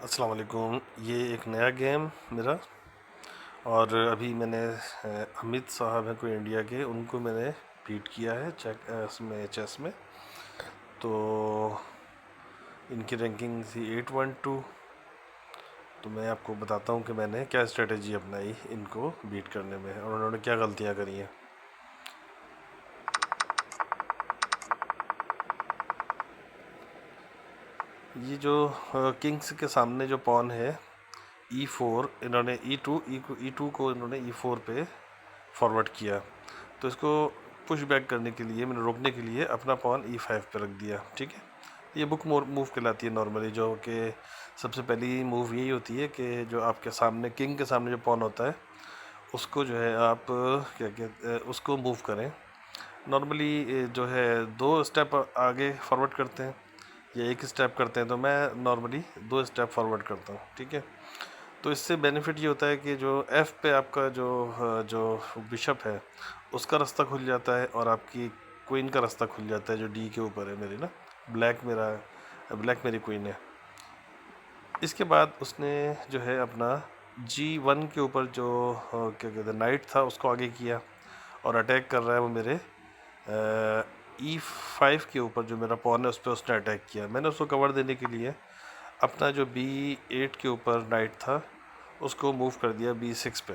अस्सलाम वालेकुम। ये एक नया गेम मेरा, और अभी मैंने अमित साहब हैं कोई इंडिया के, उनको मैंने बीट किया है इसमें चेस में। तो इनकी रैंकिंग थी 812। तो मैं आपको बताता हूँ कि मैंने क्या स्ट्रेटेजी अपनाई इनको बीट करने में और उन्होंने क्या गलतियाँ करी हैं। ये जो किंग्स के सामने जो पॉन है E4, इन्होंने E2 को इन्होंने E4 पे फॉरवर्ड किया। तो इसको पुश बैक करने के लिए, मैंने रोकने के लिए अपना पॉन E5 पे रख दिया। ठीक है, ये बुक मूव कहलाती है नॉर्मली, जो कि सबसे पहली मूव यही होती है कि जो आपके सामने किंग के सामने जो पॉन होता है उसको जो है आप क्या कहते उसको मूव करें। नॉर्मली जो है 2 स्टेप आगे फॉरवर्ड करते हैं या एक स्टेप करते हैं, तो मैं नॉर्मली 2 स्टेप फॉरवर्ड करता हूँ। ठीक है, तो इससे बेनिफिट ये होता है कि जो एफ़ पे आपका जो बिशप है उसका रास्ता खुल जाता है और आपकी क्वीन का रास्ता खुल जाता है जो डी के ऊपर है मेरी ना। ब्लैक मेरी क्वीन है। इसके बाद उसने जो है अपना G1 के ऊपर जो क्या कहते हैं नाइट था उसको आगे किया और अटैक कर रहा है वो मेरे E5 के ऊपर जो मेरा पॉन है उस पर उसने अटैक किया। मैंने उसको कवर देने के लिए अपना जो B8 के ऊपर नाइट था उसको मूव कर दिया B6 पे।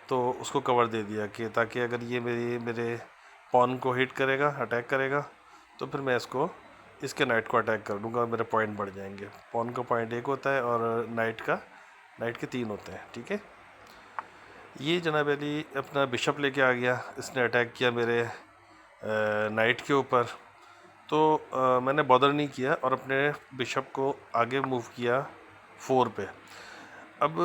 तो उसको कवर दे दिया कि ताकि अगर ये मेरे पॉन को हिट करेगा, अटैक करेगा, तो फिर मैं इसके नाइट को अटैक कर लूँगा और मेरे पॉइंट बढ़ जाएंगे। पॉन का पॉइंट 1 होता है और नाइट के 3 होते हैं। ठीक है, ये जनाब अली अपना बिशप लेके आ गया, इसने अटैक किया मेरे नाइट के ऊपर। तो मैंने बॉदर नहीं किया और अपने बिशप को आगे मूव किया 4 पे। अब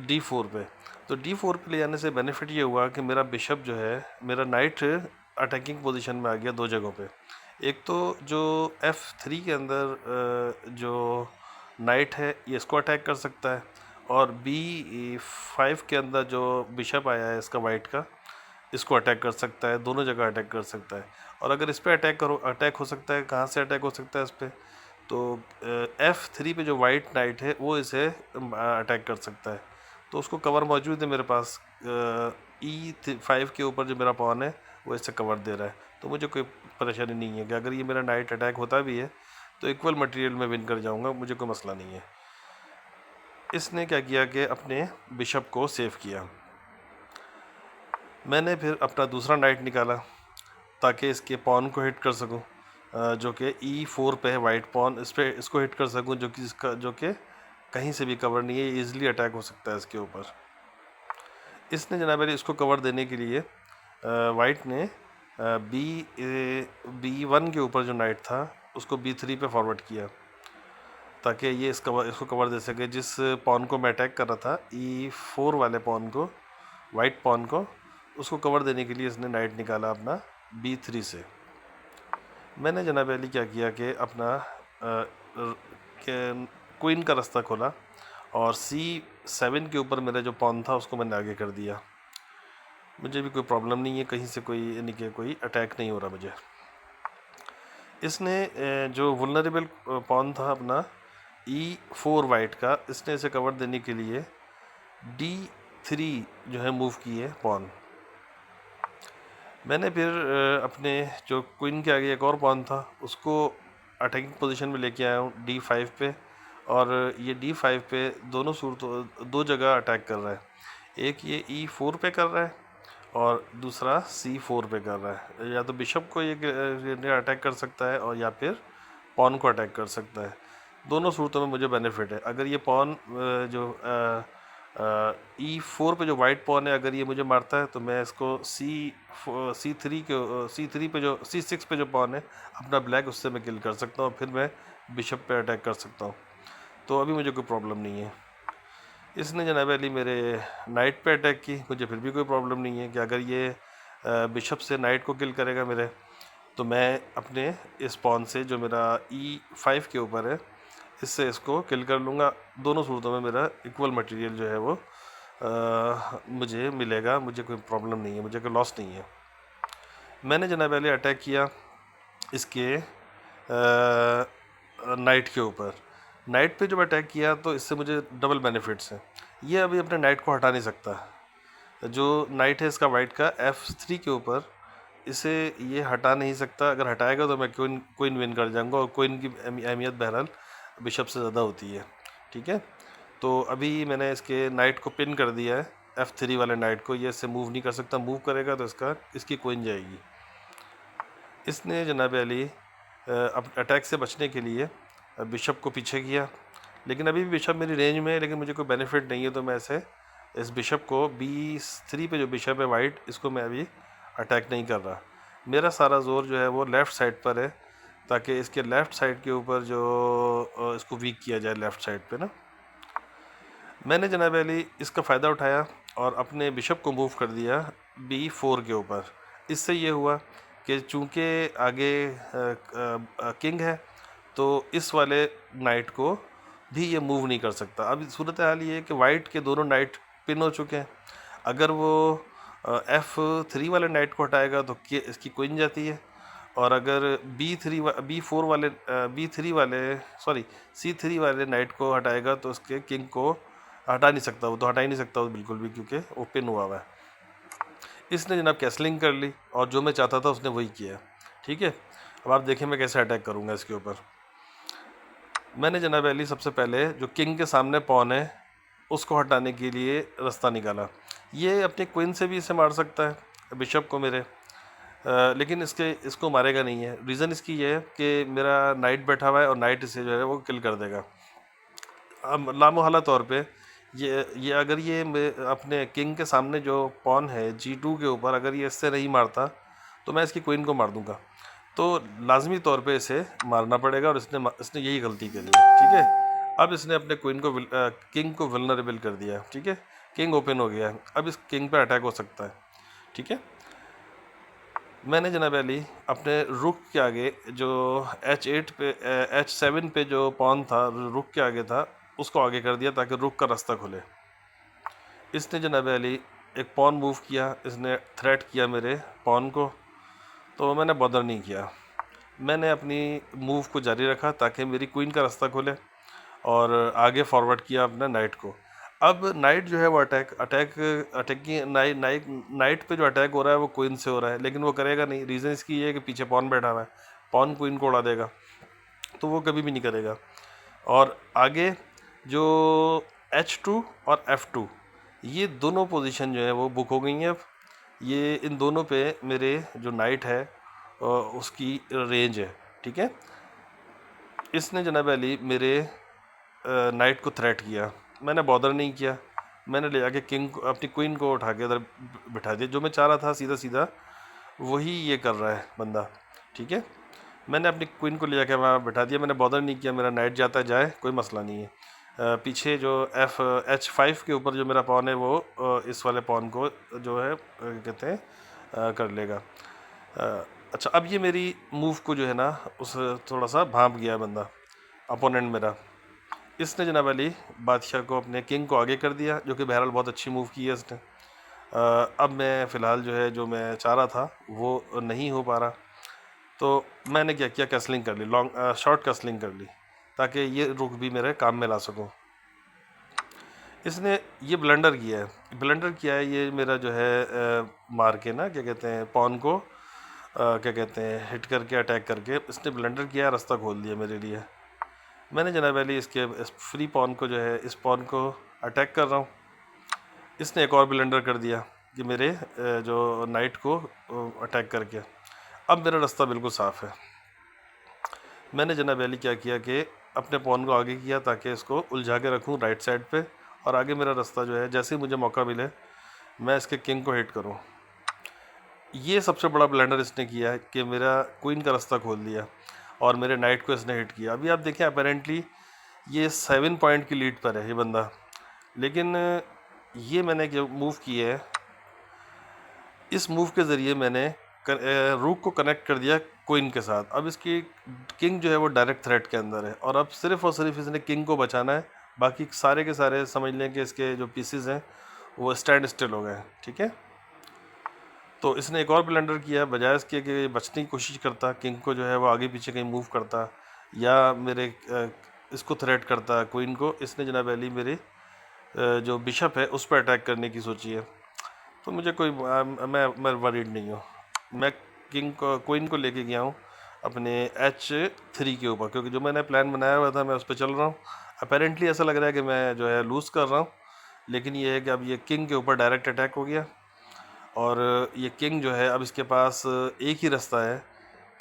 D4 पे, तो D4 पे ले जाने से बेनिफिट ये हुआ कि मेरा बिशप जो है, मेरा नाइट अटैकिंग पोजीशन में आ गया 2 जगहों पे। एक तो जो F3 के अंदर जो नाइट है ये इसको अटैक कर सकता है, और B5 के अंदर जो बिशप आया है इसका वाइट का, इसको अटैक कर सकता है। दोनों जगह अटैक कर सकता है। और अगर इस पर अटैक हो सकता है, कहाँ से अटैक हो सकता है इस पर, तो F3 पे जो वाइट नाइट है वो इसे अटैक कर सकता है। तो उसको कवर मौजूद है मेरे पास। E5 के ऊपर जो मेरा पॉन है वो इससे कवर दे रहा है, तो मुझे कोई परेशानी नहीं है कि अगर ये मेरा नाइट अटैक होता भी है तो इक्वल मटेरियल में विन कर जाऊंगा, मुझे कोई मसला नहीं है। इसने क्या किया कि अपने बिशप को सेव किया। मैंने फिर अपना दूसरा नाइट निकाला ताकि इसके पॉन को हिट कर सकूं, जो कि E4 पे है वाइट पॉन, इसको हिट कर सकूं, जो कि कहीं से भी कवर नहीं है, ईजिली अटैक हो सकता है इसके ऊपर। इसने जनाब अली इसको कवर देने के लिए वाइट ने B1 के ऊपर जो नाइट था उसको B3 पे फॉरवर्ड किया ताकि ये इसको कवर दे सके। जिस पॉन को मैं अटैक कर रहा था, E4 वाले पॉन को, वाइट पॉन को, उसको कवर देने के लिए इसने नाइट निकाला अपना B3 से। मैंने जनाब अली क्या किया कि अपना क्वीन का रास्ता खोला और C7 के ऊपर मेरा जो पॉन था उसको मैंने आगे कर दिया। मुझे भी कोई प्रॉब्लम नहीं है, कहीं से कोई यानी कि कोई अटैक नहीं हो रहा मुझे। इसने जो वुलनरेबल पॉन था अपना E4 वाइट का, इसने इसे कवर देने के लिए D3 जो है मूव की है पॉन। मैंने फिर अपने जो क्वीन के आगे एक और पॉन था उसको अटैकिंग पोजीशन में लेके आया हूँ D5 पे, और ये D5 पे दो जगह अटैक कर रहा है। एक ये E4 पे कर रहा है और दूसरा C4 पे कर रहा है। या तो बिशप को ये अटैक कर सकता है और या फिर पॉन को अटैक कर सकता है। दोनों सूरतों में मुझे बेनिफिट है। अगर ये पॉन जो E4 पे जो वाइट पॉन है, अगर ये मुझे मारता है तो मैं इसको C3 पे जो C6 पे जो पॉन है अपना ब्लैक, उससे मैं किल कर सकता हूँ, फिर मैं बिशप पे अटैक कर सकता हूँ। तो अभी मुझे कोई प्रॉब्लम नहीं है। इसने जनाब अली मेरे नाइट पे अटैक की, मुझे फिर भी कोई प्रॉब्लम नहीं है कि अगर ये बिशप से नाइट को किल करेगा मेरे, तो मैं अपने इस पॉन से जो मेरा E5 के ऊपर है इससे इसको किल कर लूँगा। दोनों सूरतों में मेरा इक्वल मटेरियल जो है वो मुझे मिलेगा, मुझे कोई प्रॉब्लम नहीं है, मुझे कोई लॉस नहीं है। मैंने जनाब अली अटैक किया इसके नाइट के ऊपर। नाइट पे जब अटैक किया तो इससे मुझे डबल बेनिफिट्स हैं। ये अभी अपने नाइट को हटा नहीं सकता, जो नाइट है इसका वाइट का F3 के ऊपर, इसे ये हटा नहीं सकता। अगर हटाएगा तो मैं क्वीन क्वीन विन कर जाऊंगा, और क्वीन की अहमियत बहरहाल बिशप से ज़्यादा होती है। ठीक है, तो अभी मैंने इसके नाइट को पिन कर दिया है, F3 वाले नाइट को। ये इससे मूव नहीं कर सकता, मूव करेगा तो इसकी क्वीन जाएगी। इसने जनाब अली अब अटैक से बचने के लिए बिशप को पीछे किया, लेकिन अभी भी बिशप मेरी रेंज में है, लेकिन मुझे कोई बेनिफिट नहीं है, तो मैं इस बिशप को B3 पे जो बिशप है वाइट, इसको मैं अभी अटैक नहीं कर रहा। मेरा सारा ज़ोर जो है वो लेफ़्ट साइड पर है, ताकि इसके लेफ़्ट साइड के ऊपर जो इसको वीक किया जाए लेफ़्ट साइड पे ना। मैंने जनाब अली इसका फ़ायदा उठाया और अपने बिशप को मूव कर दिया B4 के ऊपर। इससे ये हुआ कि चूँकि आगे किंग है, तो इस वाले नाइट को भी ये मूव नहीं कर सकता। अब सूरत हाल ये है कि वाइट के दोनों नाइट पिन हो चुके हैं। अगर वो F3 वाले नाइट को हटाएगा तो इसकी क्वीन जाती है, और अगर C3 वाले नाइट को हटाएगा तो उसके किंग को हटा नहीं सकता, वो तो हटा ही नहीं सकता वो बिल्कुल भी, क्योंकि वो पिन हुआ हुआ है। इसने जनाब कैसलिंग कर ली और जो मैं चाहता था उसने वही किया। ठीक है, अब आप देखें मैं कैसे अटैक करूँगा इसके ऊपर। मैंने जनाब अली सबसे पहले जो किंग के सामने पॉन है उसको हटाने के लिए रास्ता निकाला। ये अपने क्वीन से भी इसे मार सकता है, बिशप को मेरे, लेकिन इसको मारेगा नहीं है। रीज़न इसकी ये है कि मेरा नाइट बैठा हुआ है और नाइट इसे जो है वो किल कर देगा। अब लामोहला तौर पे ये अगर ये अपने किंग के सामने जो पॉन है G2 के ऊपर, अगर ये इससे नहीं मारता तो मैं इसकी क्वीन को मार दूंगा। तो लाजमी तौर पे इसे मारना पड़ेगा, और इसने यही गलती करी है। ठीक है, अब इसने अपने किंग को वल्नरेबल कर दिया। ठीक है, किंग ओपन हो गया, अब इस किंग पे अटैक हो सकता है। ठीक है, मैंने जनाब अली अपने रुक के आगे जो H7 पे जो पॉन था रुक के आगे था, उसको आगे कर दिया ताकि रुक का रास्ता खुले। इसने जनाब अली एक पॉन मूव किया, इसने थ्रेट किया मेरे पॉन को, तो मैंने बॉदर नहीं किया। मैंने अपनी मूव को जारी रखा ताकि मेरी क्वीन का रास्ता खुले, और आगे फॉरवर्ड किया अपना नाइट को। अब नाइट जो है वो अटैक की नाइट पे जो अटैक हो रहा है वो क्वीन से हो रहा है, लेकिन वो करेगा नहीं। रीज़न इसकी ये है कि पीछे पॉन बैठा हुआ है, पॉन क्वीन को उड़ा देगा, तो वो कभी भी नहीं करेगा। और आगे जो H2 और F2, ये दोनों पोजीशन जो है वो बुक हो गई हैं। अब ये इन दोनों पे मेरे जो नाइट है उसकी रेंज है। ठीक है, इसने जनाब अली मेरे नाइट को थ्रेट किया, मैंने बॉदर नहीं किया। मैंने ले जाके अपनी क्वीन को उठा के इधर बिठा दिया। जो मैं चाह रहा था सीधा सीधा वही ये कर रहा है बंदा। ठीक है, मैंने अपनी क्वीन को ले जाके वहाँ बिठा दिया, मैंने बॉदर नहीं किया। मेरा नाइट जाता जाए, कोई मसला नहीं है। पीछे जो H5 के ऊपर जो मेरा पॉन है वो इस वाले पॉन को जो है कहते हैं कर लेगा। अच्छा, अब ये मेरी मूव को जो है ना उस थोड़ा सा भांप गया है बंदा, अपोनेंट मेरा। इसने जनाब अली बादशाह को, अपने किंग को आगे कर दिया, जो कि बहरहाल बहुत अच्छी मूव की है इसने। अब मैं फ़िलहाल जो है जो मैं चाह रहा था वो नहीं हो पा रहा, तो मैंने क्या किया, कैसलिंग कर ली, शॉर्ट कैसलिंग कर ली, ताकि ये रुक भी मेरे काम में ला सकूं। इसने ये ब्लंडर किया है ये मेरा जो है मार के ना, क्या कहते हैं, पॉन को क्या कहते हैं, हिट करके अटैक करके इसने ब्लंडर किया, रास्ता खोल दिया मेरे लिए। मैंने जनाब अली इस फ्री पॉन को जो है, इस पॉन को अटैक कर रहा हूँ। इसने एक और ब्लंडर कर दिया कि मेरे जो नाइट को अटैक करके। अब मेरा रास्ता बिल्कुल साफ़ है। मैंने जनाब अली क्या किया कि अपने पॉन को आगे किया ताकि इसको उलझा के रखूँ राइट साइड पे, और आगे मेरा रास्ता जो है, जैसे ही मुझे मौका मिले मैं इसके किंग को हिट करूँ। ये सबसे बड़ा ब्लंडर इसने किया है कि मेरा क्वीन का रास्ता खोल दिया और मेरे नाइट को इसने हिट किया। अभी आप देखें, अपेरेंटली ये 7 पॉइंट की लीड पर है ये बंदा, लेकिन ये मैंने जो मूव की है, इस मूव के ज़रिए मैंने रूक को कनेक्ट कर दिया क्वीन के साथ। अब इसकी किंग जो है वो डायरेक्ट थ्रेट के अंदर है, और अब सिर्फ़ और सिर्फ इसने किंग को बचाना है। बाकी सारे के सारे समझ लें कि इसके जो पीसेस हैं वो स्टैंड स्टिल हो गए हैं। ठीक है, तो इसने एक और ब्लंडर किया, बजाय इसके कि बचने की कोशिश करता, किंग को जो है वो आगे पीछे कहीं मूव करता, या मेरे इसको थ्रेट करता है क्वीन को, इसने जनाब अली मेरे जो बिशप है उस पर अटैक करने की सोची है। तो मुझे कोई मैं वरीड नहीं हूँ। मैं किंग को क्वीन को लेके गया हूँ अपने H3 के ऊपर, क्योंकि जो मैंने प्लान बनाया हुआ था मैं उस पर चल रहा हूँ। अपेरेंटली ऐसा लग रहा है कि मैं जो है लूज़ कर रहा हूँ, लेकिन ये है कि अब ये किंग के ऊपर डायरेक्ट अटैक हो गया और ये किंग जो है अब इसके पास एक ही रास्ता है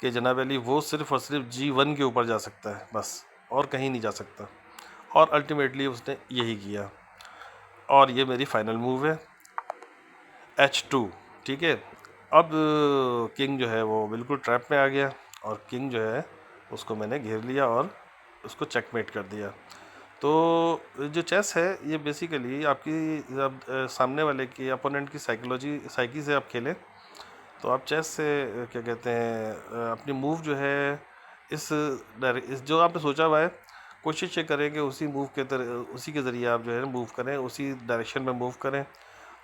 कि जनाब अली वो सिर्फ़ और सिर्फ G1 के ऊपर जा सकता है बस, और कहीं नहीं जा सकता। और अल्टीमेटली उसने यही किया और ये मेरी फाइनल मूव है H2। ठीक है, अब किंग जो है वो बिल्कुल ट्रैप में आ गया और किंग जो है उसको मैंने घेर लिया और उसको चेकमेट कर दिया। तो जो चेस है ये बेसिकली आपकी जब सामने वाले की अपोनेंट की साइकी से आप खेलें तो आप चेस से क्या कहते हैं अपनी मूव जो है इस जो आपने सोचा हुआ है कोशिश ये करें कि उसी मूव के तरह उसी के ज़रिए आप जो है मूव करें, उसी डायरेक्शन में मूव करें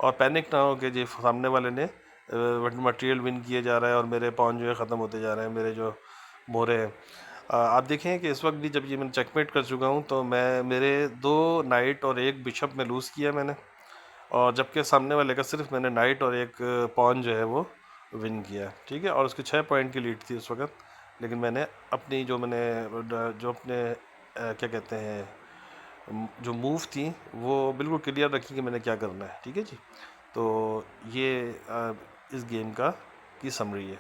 और पैनिक ना हो कि जो सामने वाले ने मटेरियल विन किए जा रहा है और मेरे पॉन जो है ख़त्म होते जा रहे हैं, मेरे जो मोहरे हैं। आप देखें कि इस वक्त भी जब ये मैं चेकमेट कर चुका हूँ तो मैं मेरे 2 नाइट और 1 बिशप में लूज़ किया मैंने, और जबकि सामने वाले का सिर्फ मैंने नाइट और 1 पॉन जो है वो विन किया। ठीक है, और उसकी 6 पॉइंट की लीड थी उस वक्त, लेकिन मैंने अपनी जो अपने क्या कहते हैं जो मूव थी वो बिल्कुल क्लियर रखी कि मैंने क्या करना है। ठीक है जी, तो ये इस गेम का की समरी है।